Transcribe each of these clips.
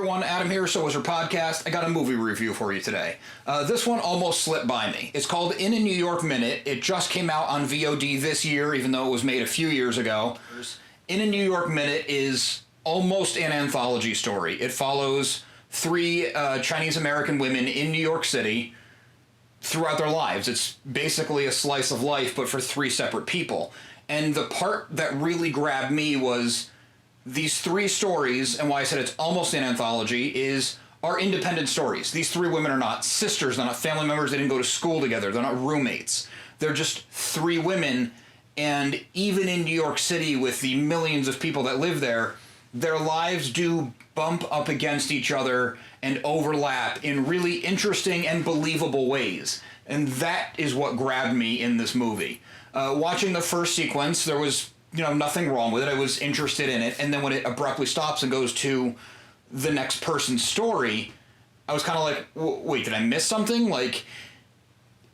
everyone, Adam here, So Was Her Podcast. I got a movie review for you today. This one almost slipped by me. It's called In a New York Minute. It just came out on VOD this year, even though it was made a few years ago. In a New York Minute is almost an anthology story. It follows three Chinese-American women in New York City throughout their lives. It's basically a slice of life, but for three separate people. And the part that really grabbed me was these three stories, and why I said it's almost an anthology, are independent stories. These three women are not sisters, they're not family members, they didn't go to school together, they're not roommates. They're just three women, and even in New York City with the millions of people that live there, their lives do bump up against each other and overlap in really interesting and believable ways. And that is what grabbed me in this movie. Watching the first sequence, there was nothing wrong with it. I was interested in it. And then when it abruptly stops and goes to the next person's story, I was kind of like, wait, did I miss something? Like,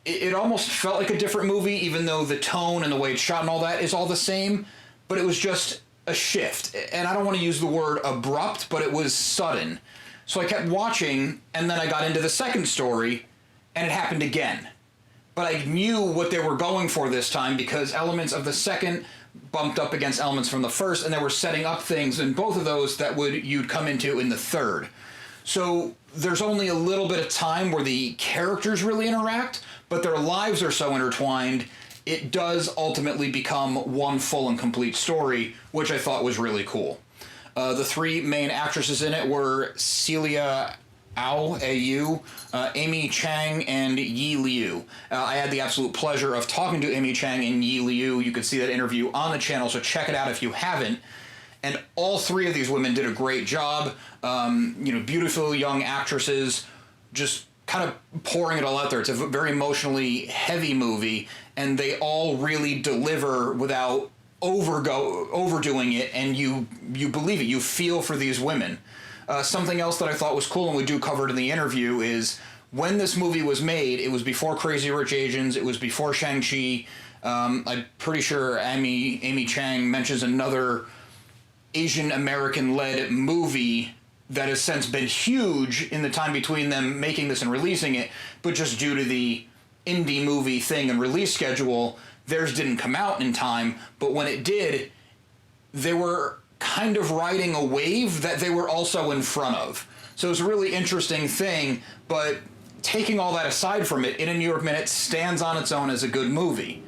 it almost felt like a different movie, even though the tone and the way it's shot and all that is all the same. But it was just a shift. And I don't want to use the word abrupt, but it was sudden. So I kept watching, and then I got into the second story, and it happened again. But I knew what they were going for this time because elements of the second bumped up against elements from the first, and they were setting up things in both of those that you'd come into in the third. So there's only a little bit of time where the characters really interact, but their lives are so intertwined, it does ultimately become one full and complete story, which I thought was really cool. The three main actresses in it were Celia A.U., Amy Chang, and Yi Liu. I had the absolute pleasure of talking to Amy Chang and Yi Liu. You can see that interview on the channel, so check it out if you haven't. And all three of these women did a great job. Beautiful young actresses, just kind of pouring it all out there. It's a very emotionally heavy movie, and they all really deliver without overdoing it, and you believe it. You feel for these women. Something else that I thought was cool, and we do cover it in the interview, is when this movie was made, it was before Crazy Rich Asians, it was before Shang-Chi. I'm pretty sure Amy Chang mentions another Asian American-led movie that has since been huge in the time between them making this and releasing it, but just due to the indie movie thing and release schedule, theirs didn't come out in time, but when it did, they were kind of riding a wave that they were also in front of. So it was a really interesting thing, but taking all that aside from it, In a New York Minute stands on its own as a good movie.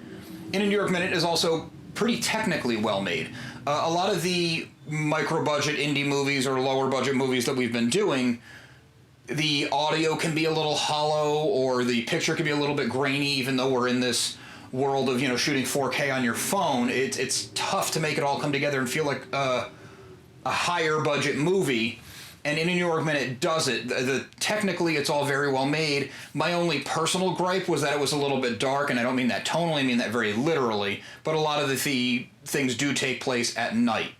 In a New York Minute is also pretty technically well made. A lot of the micro-budget indie movies or lower-budget movies that we've been doing, the audio can be a little hollow or the picture can be a little bit grainy, even though we're in this world of shooting 4K on your phone. It's tough to make it all come together and feel like a higher budget movie, and In a New York Minute does it. Technically it's all very well made. My only personal gripe was that it was a little bit dark, and I don't mean that tonally, I mean that very literally, but a lot of the things do take place at night.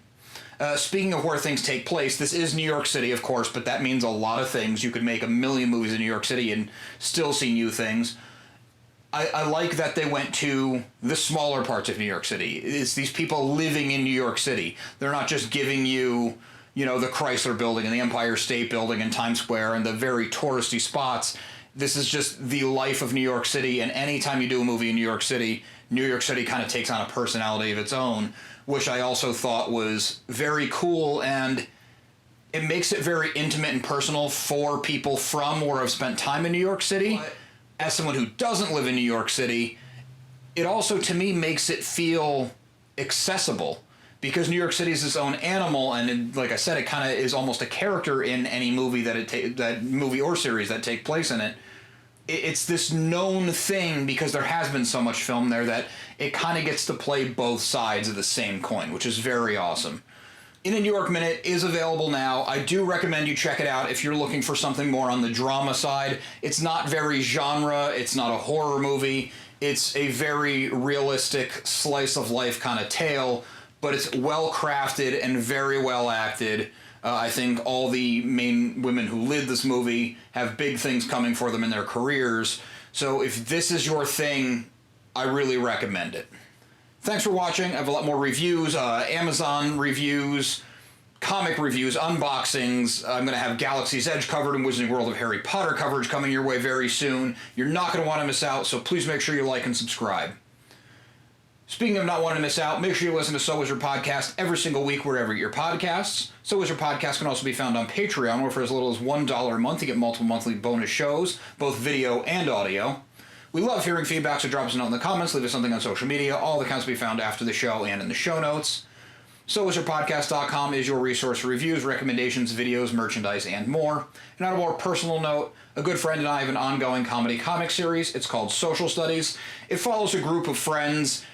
Speaking of where things take place, this is New York City, of course, but that means a lot of things. You could make a million movies in New York City and still see new things. I like that they went to the smaller parts of New York City. It's these people living in New York City. They're not just giving you, the Chrysler Building and the Empire State Building and Times Square and the very touristy spots. This is just the life of New York City, and anytime you do a movie in New York City kind of takes on a personality of its own, which I also thought was very cool, and it makes it very intimate and personal for people from or have spent time in New York City. As someone who doesn't live in New York City, it also, to me, makes it feel accessible, because New York City is its own animal, and like I said, it kind of is almost a character in any movie that movie or series that take place in it. It's this known thing because there has been so much film there that it kind of gets to play both sides of the same coin, which is very awesome. In a New York Minute is available now. I do recommend you check it out if you're looking for something more on the drama side. It's not very genre, it's not a horror movie, it's a very realistic slice of life kind of tale, but it's well crafted and very well acted. I think all the main women who lead this movie have big things coming for them in their careers, so if this is your thing, I really recommend it. Thanks for watching. I have a lot more reviews, Amazon reviews, comic reviews, unboxings. I'm going to have Galaxy's Edge covered and Wizarding World of Harry Potter coverage coming your way very soon. You're not going to want to miss out, so please make sure you like and subscribe. Speaking of not wanting to miss out, make sure you listen to So Wizard Podcast every single week wherever you get your podcasts. So Wizard Podcast can also be found on Patreon, where for as little as $1 a month you get multiple monthly bonus shows, both video and audio. We love hearing feedback, so drop us a note in the comments, leave us something on social media. All the accounts will be found after the show and in the show notes. SoWizardPodcast.com is your resource for reviews, recommendations, videos, merchandise, and more. And on a more personal note, a good friend and I have an ongoing comedy comic series. It's called Social Studies. It follows a group of friends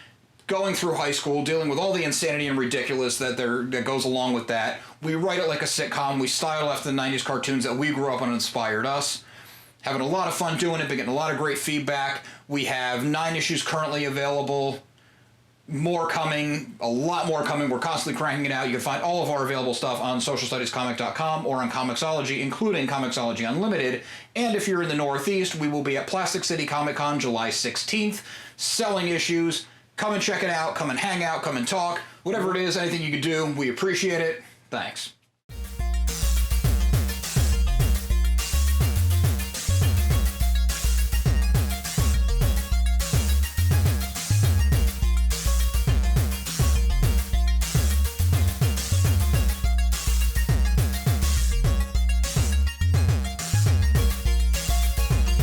going through high school, dealing with all the insanity and ridiculous that goes along with that. We write it like a sitcom. We style after the 90s cartoons that we grew up on and inspired us. Having a lot of fun doing it, been getting a lot of great feedback. We have 9 issues currently available. More coming, a lot more coming. We're constantly cranking it out. You can find all of our available stuff on socialstudiescomic.com or on Comixology, including Comixology Unlimited. And if you're in the Northeast, we will be at Plastic City Comic Con July 16th, selling issues. Come and check it out. Come and hang out. Come and talk. Whatever it is, anything you could do, we appreciate it. Thanks.